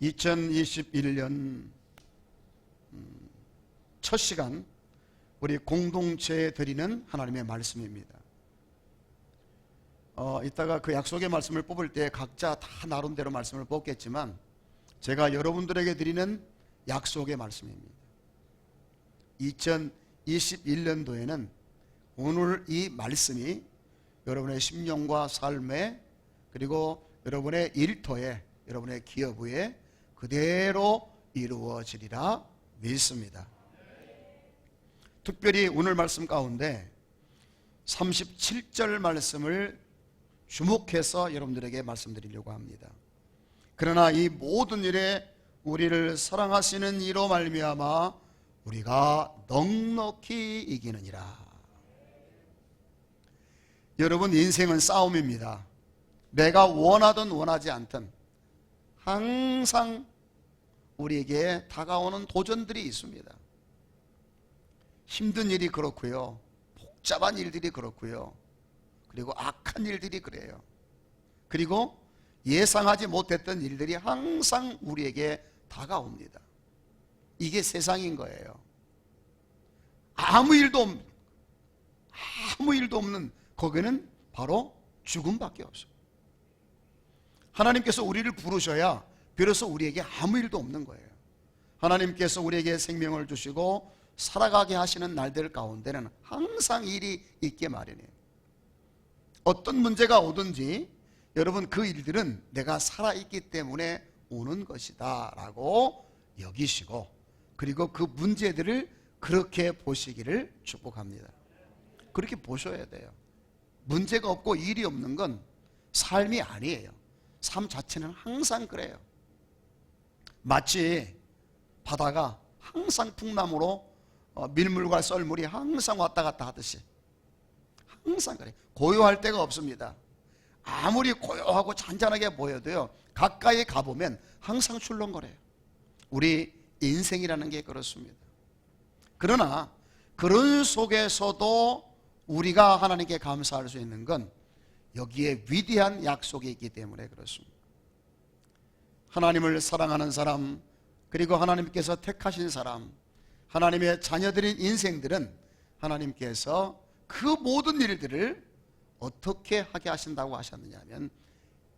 2021년 첫 시간 우리 공동체에 드리는 하나님의 말씀입니다. 이따가 그 약속의 말씀을 뽑을 때 각자 다 나름대로 말씀을 뽑겠지만 제가 여러분들에게 드리는 약속의 말씀입니다. 2021년도에는 오늘 이 말씀이 여러분의 심령과 삶에, 그리고 여러분의 일터에, 여러분의 기업에 그대로 이루어지리라 믿습니다. 특별히 오늘 말씀 가운데 37절 말씀을 주목해서 여러분들에게 말씀드리려고 합니다. 그러나 이 모든 일에 우리를 사랑하시는 이로 말미암아 우리가 넉넉히 이기느니라. 여러분, 인생은 싸움입니다. 내가 원하든 원하지 않든 항상 우리에게 다가오는 도전들이 있습니다. 힘든 일이 그렇고요, 복잡한 일들이 그렇고요, 그리고 악한 일들이 그래요. 그리고 예상하지 못했던 일들이 항상 우리에게 다가옵니다. 이게 세상인 거예요. 아무 일도 없는 거기는 바로 죽음밖에 없어요. 하나님께서 우리를 부르셔야 비로소 우리에게 아무 일도 없는 거예요. 하나님께서 우리에게 생명을 주시고 살아가게 하시는 날들 가운데는 항상 일이 있게 마련이에요. 어떤 문제가 오든지 여러분, 그 일들은 내가 살아있기 때문에 오는 것이다 라고 여기시고, 그리고 그 문제들을 그렇게 보시기를 축복합니다. 그렇게 보셔야 돼요. 문제가 없고 일이 없는 건 삶이 아니에요. 삶 자체는 항상 그래요. 마치 바다가 항상 풍랑으로 밀물과 썰물이 항상 왔다 갔다 하듯이 항상 그래요. 고요할 때가 없습니다. 아무리 고요하고 잔잔하게 보여도요, 가까이 가보면 항상 출렁거려요. 우리 인생이라는 게 그렇습니다. 그러나 그런 속에서도 우리가 하나님께 감사할 수 있는 건 여기에 위대한 약속이 있기 때문에 그렇습니다. 하나님을 사랑하는 사람, 그리고 하나님께서 택하신 사람, 하나님의 자녀들인 인생들은 하나님께서 그 모든 일들을 어떻게 하게 하신다고 하셨느냐 하면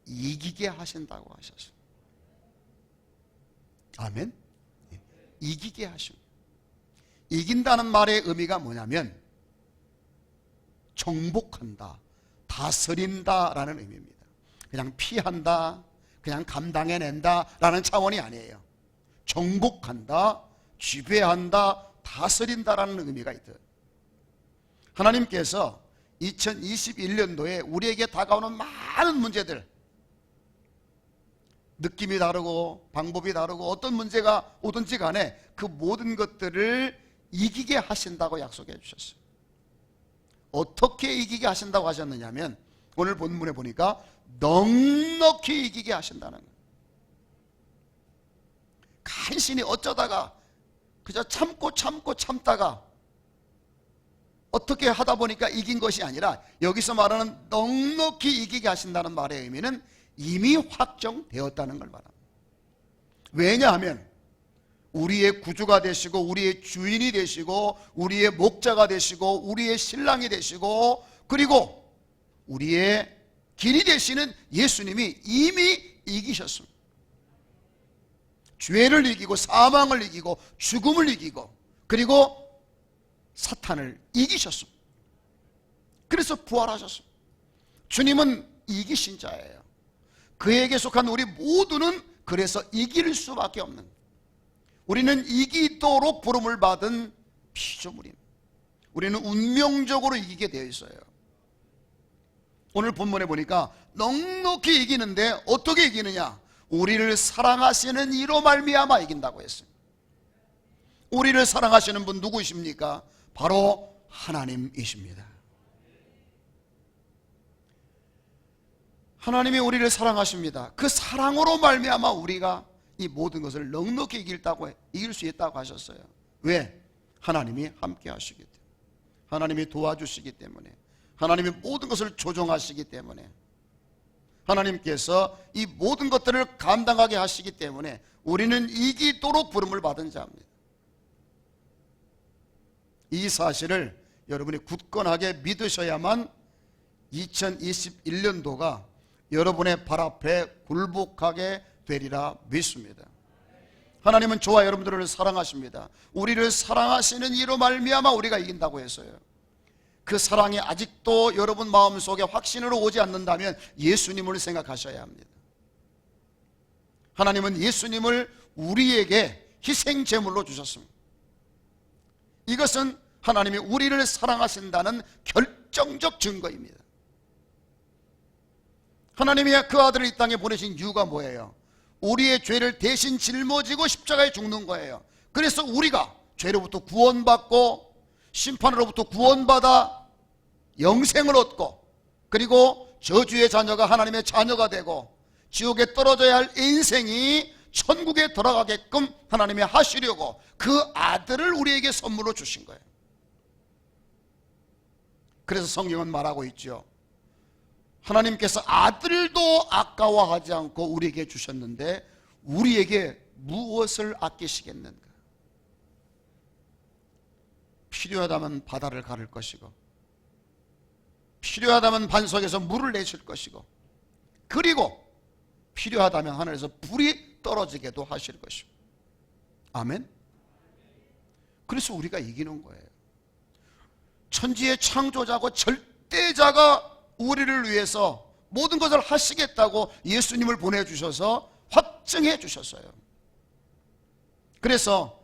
이기게 하신다고 하셨어요. 아멘. 이기게 하십니다. 이긴다는 말의 의미가 뭐냐면 정복한다, 다스린다 라는 의미입니다. 그냥 피한다, 그냥 감당해낸다 라는 차원이 아니에요. 정복한다, 지배한다, 다스린다 라는 의미가 있어요. 하나님께서 2021년도에 우리에게 다가오는 많은 문제들, 느낌이 다르고 방법이 다르고 어떤 문제가 오든지 간에 그 모든 것들을 이기게 하신다고 약속해 주셨어요. 어떻게 이기게 하신다고 하셨느냐면 오늘 본문에 보니까 넉넉히 이기게 하신다는 거예요. 간신히 어쩌다가 그저 참다가 어떻게 하다 보니까 이긴 것이 아니라 여기서 말하는 넉넉히 이기게 하신다는 말의 의미는 이미 확정되었다는 걸 말합니다. 왜냐하면 우리의 구주가 되시고 우리의 주인이 되시고 우리의 목자가 되시고 우리의 신랑이 되시고 그리고 우리의 길이 되시는 예수님이 이미 이기셨습니다. 죄를 이기고 사망을 이기고 죽음을 이기고 그리고 사탄을 이기셨습니다. 그래서 부활하셨습니다. 주님은 이기신 자예요. 그에게 속한 우리 모두는 그래서 이길 수밖에 없는, 우리는 이기도록 부름을 받은 피조물입니다. 우리는 운명적으로 이기게 되어 있어요. 오늘 본문에 보니까 넉넉히 이기는데 어떻게 이기느냐? 우리를 사랑하시는 이로 말미암아 이긴다고 했습니다. 우리를 사랑하시는 분 누구십니까? 바로 하나님이십니다. 하나님이 우리를 사랑하십니다. 그 사랑으로 말미암아 우리가 이 모든 것을 넉넉히 이길 수 있다고 하셨어요. 왜? 하나님이 함께 하시기 때문에, 하나님이 도와주시기 때문에, 하나님이 모든 것을 조정하시기 때문에, 하나님께서 이 모든 것들을 감당하게 하시기 때문에 우리는 이기도록 부름을 받은 자입니다. 이 사실을 여러분이 굳건하게 믿으셔야만 2021년도가 여러분의 발 앞에 굴복하게 되리라 믿습니다. 하나님은 저와 여러분들을 사랑하십니다. 우리를 사랑하시는 이로 말미암아 우리가 이긴다고 했어요. 그 사랑이 아직도 여러분 마음속에 확신으로 오지 않는다면 예수님을 생각하셔야 합니다. 하나님은 예수님을 우리에게 희생제물로 주셨습니다. 이것은 하나님이 우리를 사랑하신다는 결정적 증거입니다. 하나님이 그 아들을 이 땅에 보내신 이유가 뭐예요? 우리의 죄를 대신 짊어지고 십자가에 죽는 거예요. 그래서 우리가 죄로부터 구원받고 심판으로부터 구원받아 영생을 얻고, 그리고 저주의 자녀가 하나님의 자녀가 되고 지옥에 떨어져야 할 인생이 천국에 돌아가게끔 하나님이 하시려고 그 아들을 우리에게 선물로 주신 거예요. 그래서 성경은 말하고 있죠. 하나님께서 아들도 아까워하지 않고 우리에게 주셨는데 우리에게 무엇을 아끼시겠는가? 필요하다면 바다를 가를 것이고, 필요하다면 반석에서 물을 내실 것이고, 그리고 필요하다면 하늘에서 불이 떨어지게도 하실 것이고. 아멘. 그래서 우리가 이기는 거예요. 천지의 창조자고 절대자가 우리를 위해서 모든 것을 하시겠다고 예수님을 보내주셔서 확증해 주셨어요. 그래서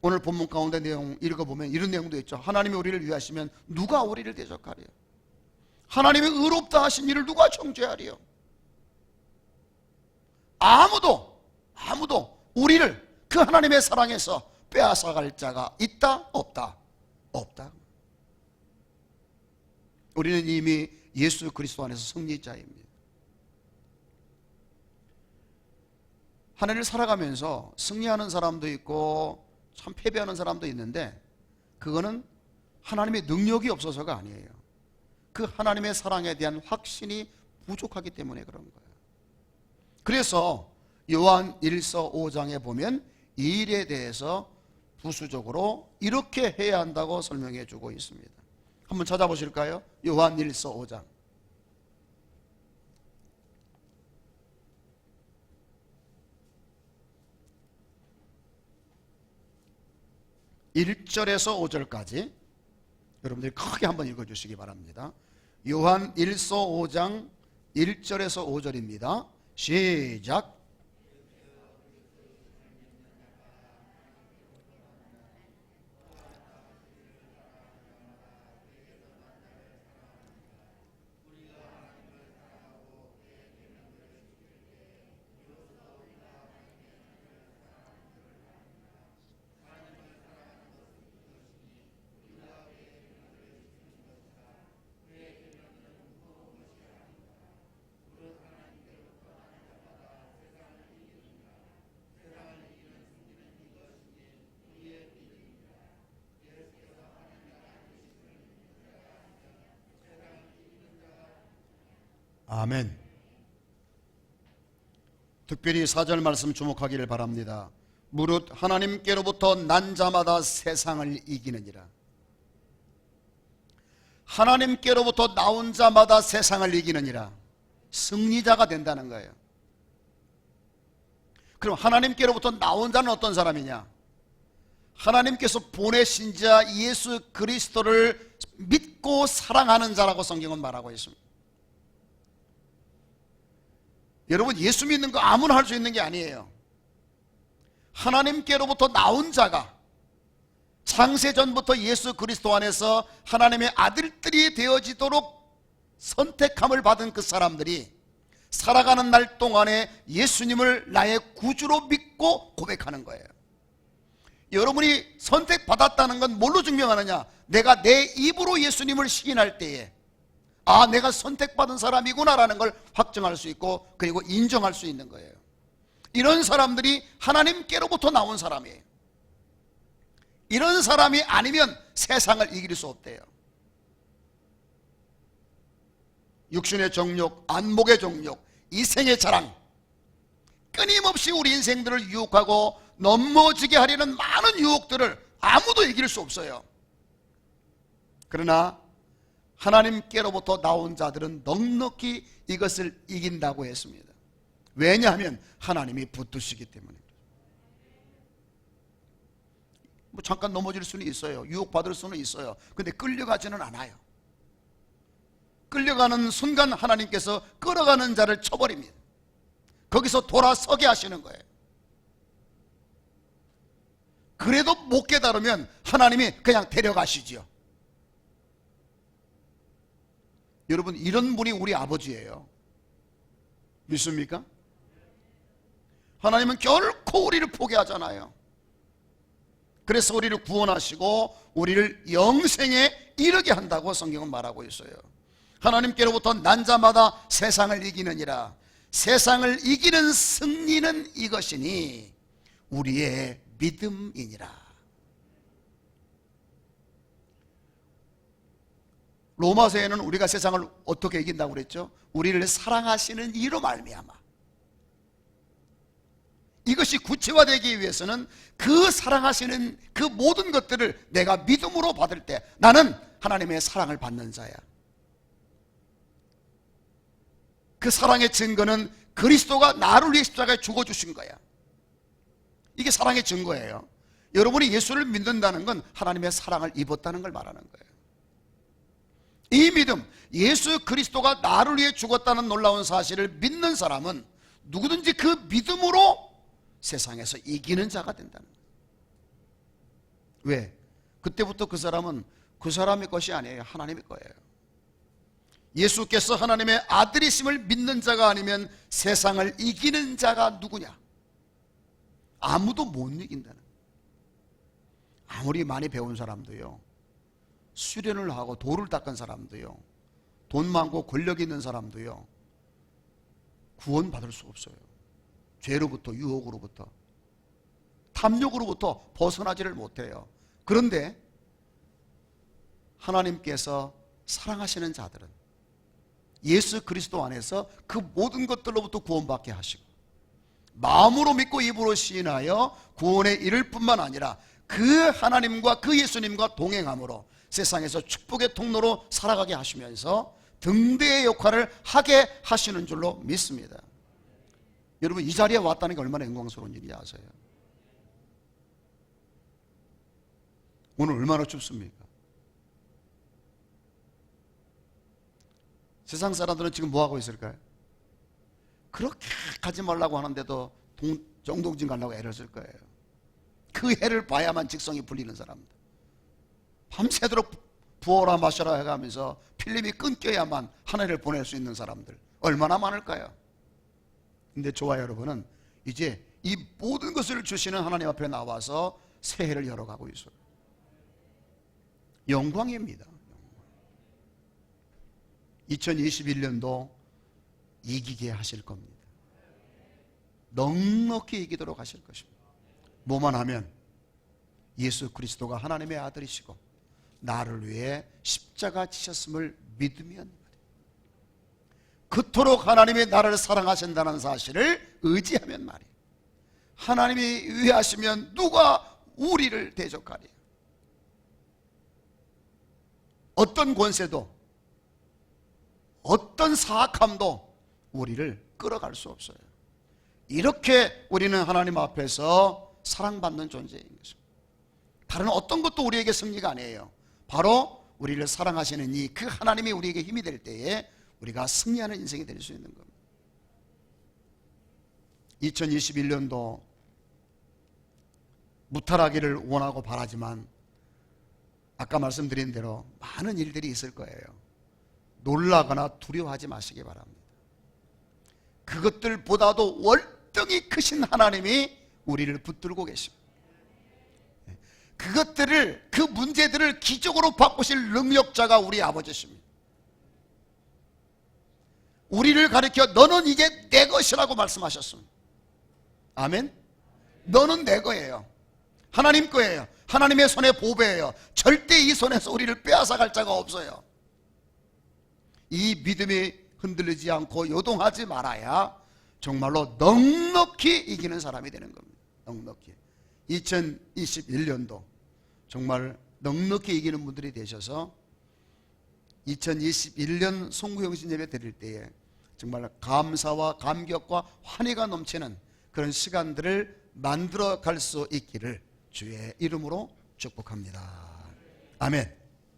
오늘 본문 가운데 내용 읽어보면 이런 내용도 있죠. 하나님이 우리를 위하시면 누가 우리를 대적하리요? 하나님이 의롭다 하신 일을 누가 정죄하리요? 아무도 우리를 그 하나님의 사랑에서 빼앗아갈 자가 있다? 없다? 없다. 우리는 이미 예수 그리스도 안에서 승리자입니다. 한 해를 살아가면서 승리하는 사람도 있고 참 패배하는 사람도 있는데, 그거는 하나님의 능력이 없어서가 아니에요. 그 하나님의 사랑에 대한 확신이 부족하기 때문에 그런 거예요. 그래서 요한 1서 5장에 보면 이 일에 대해서 부수적으로 이렇게 해야 한다고 설명해 주고 있습니다. 한번 찾아보실까요? 요한 1서 5장 1절에서 5절까지 여러분들이 크게 한번 읽어주시기 바랍니다. 요한 1서 5장 1절에서 5절입니다. 시작. 아멘. 특별히 4절 말씀 주목하기를 바랍니다. 무릇 하나님께로부터 난 자마다 세상을 이기느니라. 하나님께로부터 나온 자마다 세상을 이기느니라. 승리자가 된다는 거예요. 그럼 하나님께로부터 나온 자는 어떤 사람이냐? 하나님께서 보내신 자 예수 그리스도를 믿고 사랑하는 자라고 성경은 말하고 있습니다. 여러분, 예수 믿는 거 아무나 할 수 있는 게 아니에요. 하나님께로부터 나온 자가, 창세전부터 예수 그리스도 안에서 하나님의 아들들이 되어지도록 선택함을 받은 그 사람들이 살아가는 날 동안에 예수님을 나의 구주로 믿고 고백하는 거예요. 여러분이 선택받았다는 건 뭘로 증명하느냐? 내가 내 입으로 예수님을 시인할 때에 아, 내가 선택받은 사람이구나라는 걸 확증할 수 있고, 그리고 인정할 수 있는 거예요. 이런 사람들이 하나님께로부터 나온 사람이에요. 이런 사람이 아니면 세상을 이길 수 없대요. 육신의 정욕, 안목의 정욕, 이생의 자랑, 끊임없이 우리 인생들을 유혹하고 넘어지게 하려는 많은 유혹들을 아무도 이길 수 없어요. 그러나 하나님께로부터 나온 자들은 넉넉히 이것을 이긴다고 했습니다. 왜냐하면 하나님이 붙드시기 때문에. 뭐 잠깐 넘어질 수는 있어요. 유혹받을 수는 있어요. 근데 끌려가지는 않아요. 끌려가는 순간 하나님께서 끌어가는 자를 쳐버립니다. 거기서 돌아서게 하시는 거예요. 그래도 못 깨달으면 하나님이 그냥 데려가시죠. 여러분, 이런 분이 우리 아버지예요. 믿습니까? 하나님은 결코 우리를 포기하잖아요. 그래서 우리를 구원하시고 우리를 영생에 이르게 한다고 성경은 말하고 있어요. 하나님께로부터 난 자마다 세상을 이기느니라. 세상을 이기는 승리는 이것이니 우리의 믿음이니라. 로마서에는 우리가 세상을 어떻게 이긴다고 그랬죠? 우리를 사랑하시는 이로 말미암아. 이것이 구체화되기 위해서는 그 사랑하시는 그 모든 것들을 내가 믿음으로 받을 때 나는 하나님의 사랑을 받는 자야. 그 사랑의 증거는 그리스도가 나를 위해 십자가에 죽어주신 거야. 이게 사랑의 증거예요. 여러분이 예수를 믿는다는 건 하나님의 사랑을 입었다는 걸 말하는 거예요. 이 믿음, 예수 그리스도가 나를 위해 죽었다는 놀라운 사실을 믿는 사람은 누구든지 그 믿음으로 세상에서 이기는 자가 된다는 거예요. 왜? 그때부터 그 사람은 그 사람의 것이 아니에요. 하나님의 거예요. 예수께서 하나님의 아들이심을 믿는 자가 아니면 세상을 이기는 자가 누구냐? 아무도 못 이긴다는 거예요. 아무리 많이 배운 사람도요, 수련을 하고 도를 닦은 사람도요, 돈 많고 권력 있는 사람도요, 구원받을 수 없어요. 죄로부터, 유혹으로부터, 탐욕으로부터 벗어나지를 못해요. 그런데 하나님께서 사랑하시는 자들은 예수 그리스도 안에서 그 모든 것들로부터 구원받게 하시고 마음으로 믿고 입으로 시인하여 구원에 이를 뿐만 아니라 그 하나님과 그 예수님과 동행함으로 세상에서 축복의 통로로 살아가게 하시면서 등대의 역할을 하게 하시는 줄로 믿습니다. 여러분, 이 자리에 왔다는 게 얼마나 영광스러운 일인지 아세요? 오늘 얼마나 춥습니까? 세상 사람들은 지금 뭐 하고 있을까요? 그렇게 가지 말라고 하는데도 정동진 가려고 애를 쓸 거예요. 그 해를 봐야만 직성이 풀리는 사람들, 밤새도록 부어라 마셔라 해가면서 필름이 끊겨야만 한 해를 보낼 수 있는 사람들 얼마나 많을까요? 근데 저와 여러분은 이제 이 모든 것을 주시는 하나님 앞에 나와서 새해를 열어가고 있어요. 영광입니다. 2021년도 이기게 하실 겁니다. 넉넉히 이기도록 하실 것입니다. 뭐만 하면 예수 그리스도가 하나님의 아들이시고 나를 위해 십자가 지셨음을 믿으면, 그토록 하나님이 나를 사랑하신다는 사실을 의지하면 말이에요. 하나님이 위하시면 누가 우리를 대적하리? 어떤 권세도 어떤 사악함도 우리를 끌어갈 수 없어요. 이렇게 우리는 하나님 앞에서 사랑받는 존재인 것입니다. 다른 어떤 것도 우리에게 승리가 아니에요. 바로 우리를 사랑하시는 이 그 하나님이 우리에게 힘이 될 때에 우리가 승리하는 인생이 될 수 있는 겁니다. 2021년도 무탈하기를 원하고 바라지만 아까 말씀드린 대로 많은 일들이 있을 거예요. 놀라거나 두려워하지 마시기 바랍니다. 그것들보다도 월등히 크신 하나님이 우리를 붙들고 계십니다. 그것들을, 그 문제들을 기적으로 바꾸실 능력자가 우리 아버지십니다. 우리를 가리켜 너는 이제 내 것이라고 말씀하셨습니다. 아멘. 너는 내 거예요. 하나님 거예요. 하나님의 손의 보배예요. 절대 이 손에서 우리를 빼앗아갈 자가 없어요. 이 믿음이 흔들리지 않고 요동하지 말아야 정말로 넉넉히 이기는 사람이 되는 겁니다. 넉넉히. 2021년도 정말 넉넉히 이기는 분들이 되셔서 2021년 송구영신 예배 드릴 때에 정말 감사와 감격과 환희가 넘치는 그런 시간들을 만들어 갈 수 있기를 주의 이름으로 축복합니다. 아멘.